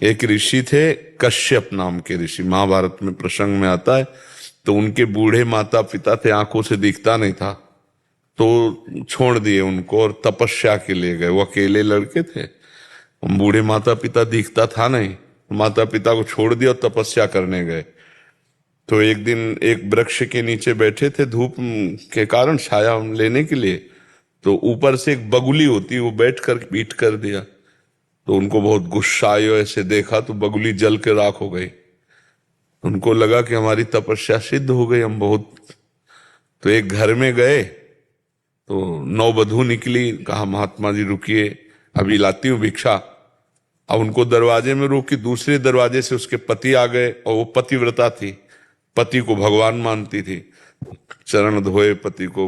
एक ऋषि थे, कश्यप नाम के ऋषि, महाभारत में प्रसंग में आता है। तो उनके बूढ़े माता पिता थे, आंखों से दिखता नहीं था, तो छोड़ दिए उनको और तपस्या के लिए गए। वो अकेले लड़के थे, बूढ़े माता पिता दिखता था नहीं, माता पिता को छोड़ दिया और तपस्या करने गए। तो एक दिन एक वृक्ष के नीचे बैठे थे, धूप के कारण छाया लेने के लिए। तो ऊपर से एक बगुली होती, वो बैठ कर पीट कर दिया। तो उनको बहुत गुस्सा आया, ऐसे देखा तो बगुली जल के राख हो गई। उनको लगा कि हमारी तपस्या सिद्ध हो गई, हम बहुत। तो एक घर में गए तो नववधू निकली, कहा महात्मा जी रुकिए, अभी लाती हूँ भिक्षा। अब उनको दरवाजे में रोकी, दूसरे दरवाजे से उसके पति आ गए, और वो पतिव्रता थी, पति को भगवान मानती थी। चरण धोए, पति को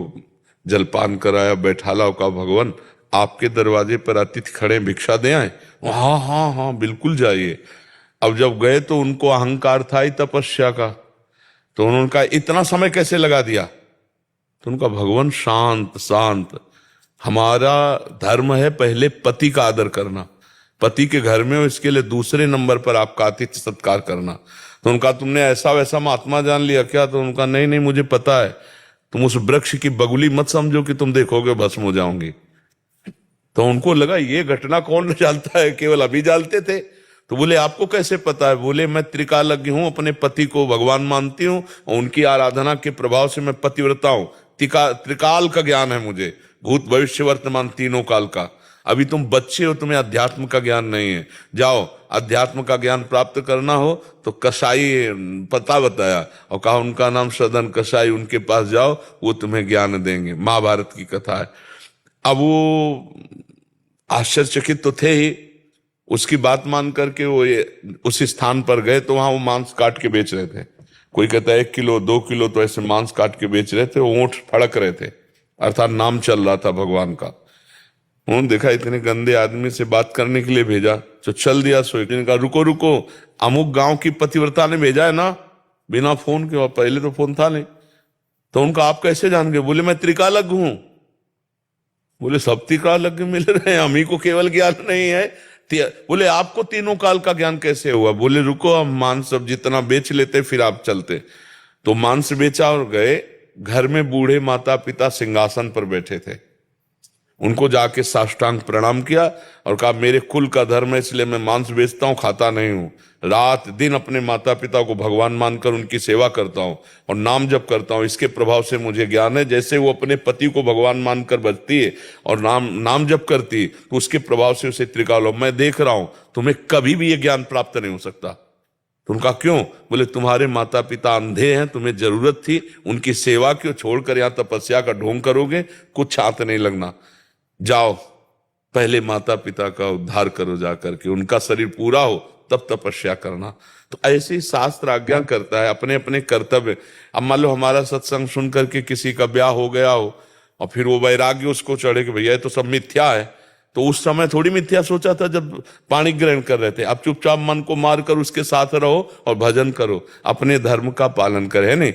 जलपान कराया, बैठाला, का भगवान आपके दरवाजे पर अतिथि खड़े, भिक्षा दे आए। हाँ हाँ हाँ बिल्कुल जाइए। अब जब गए तो उनको अहंकार था ही तपस्या का, तो उन्होंने कहा इतना समय कैसे लगा दिया? तो उनका भगवान शांत शांत, हमारा धर्म है पहले पति का आदर करना, पति के घर में हो इसके लिए दूसरे नंबर पर आपका आतिथ्य सत्कार करना। तो उनका तुमने ऐसा वैसा महात्मा जान लिया क्या? तो उनका नहीं नहीं मुझे पता है, तुम उस वृक्ष की बगुली मत समझो कि तुम देखोगे भस्म हो जाओगे। तो उनको लगा ये घटना कौन जानता है, केवल अभी जानते थे। तो बोले आपको कैसे पता है? बोले मैं त्रिकालज्ञ हूं, अपने पति को भगवान मानती हूं और उनकी आराधना के प्रभाव से मैं पतिव्रता हूं। त्रिकाल का ज्ञान है मुझे, भूत भविष्य वर्तमान तीनों काल का। अभी तुम बच्चे हो, तुम्हें अध्यात्म का ज्ञान नहीं है। जाओ अध्यात्म का ज्ञान प्राप्त करना हो तो कसाई पता बताया और कहा उनका नाम सदन कसाई, उनके पास जाओ, वो तुम्हें ज्ञान देंगे। महाभारत की कथा है। अब वो आश्चर्यचकित तो थे ही, उसकी बात मान करके वो उस स्थान पर गए तो वहां वो मांस काट के बेच रहे थे। कोई कहता है 1 किलो 2 किलो, तो ऐसे मांस काट के बेच रहे थे। वो ऊंट फड़क रहे थे, अर्थात नाम चल रहा था भगवान का। उन्होंने देखा इतने गंदे आदमी से बात करने के लिए भेजा, तो चल दिया। सो कहा रुको रुको, अमुक गांव की पतिव्रता ने भेजा है ना, बिना फोन के। पहले तो फोन था नहीं। तो उनका आप कैसे जान गए? बोले मैं त्रिकालज्ञ हूं। बोले सब त्रिकालज्ञ मिल रहे हैं, हम ही को केवल ज्ञान नहीं है। बोले आपको तीनों काल का ज्ञान कैसे हुआ? बोले रुको, हम मांस सब जितना बेच लेते फिर आप चलते। तो मांस बेचा और गए। घर में बूढ़े माता पिता सिंहासन पर बैठे थे, उनको जाके साष्टांग प्रणाम किया और कहा मेरे कुल का धर्म है, इसलिए मैं मांस बेचता हूं, खाता नहीं हूं। रात दिन अपने माता पिता को भगवान मानकर उनकी सेवा करता हूं और नाम जप करता हूं। इसके प्रभाव से मुझे ज्ञान है, जैसे वो अपने पति को भगवान मानकर बचती है और नाम जप करती है, तो उसके प्रभाव से उसे त्रिकाल। मैं देख रहा हूं तुम्हें कभी भी ये ज्ञान प्राप्त नहीं हो सकता। तो उनका क्यों? बोले तुम्हारे माता पिता अंधे हैं, तुम्हें जरूरत थी उनकी सेवा क्यों, छोड़कर यहां तपस्या का ढोंग करोगे, कुछ हाथ नहीं लगना। जाओ पहले माता पिता का उद्धार करो, जाकर के उनका शरीर पूरा हो तब तपस्या करना। तो ऐसे ही शास्त्र आज्ञा करता है, अपने अपने कर्तव्य। अब मान लो हमारा सत्संग सुन करके किसी का ब्याह हो गया हो और फिर वो वैराग्य उसको चढ़े कि भैया तो सब मिथ्या है, तो उस समय थोड़ी मिथ्या सोचा था जब पानी ग्रहण कर रहे थे। अब चुपचाप मन को मार कर उसके साथ रहो और भजन करो, अपने धर्म का पालन करे, है नहीं?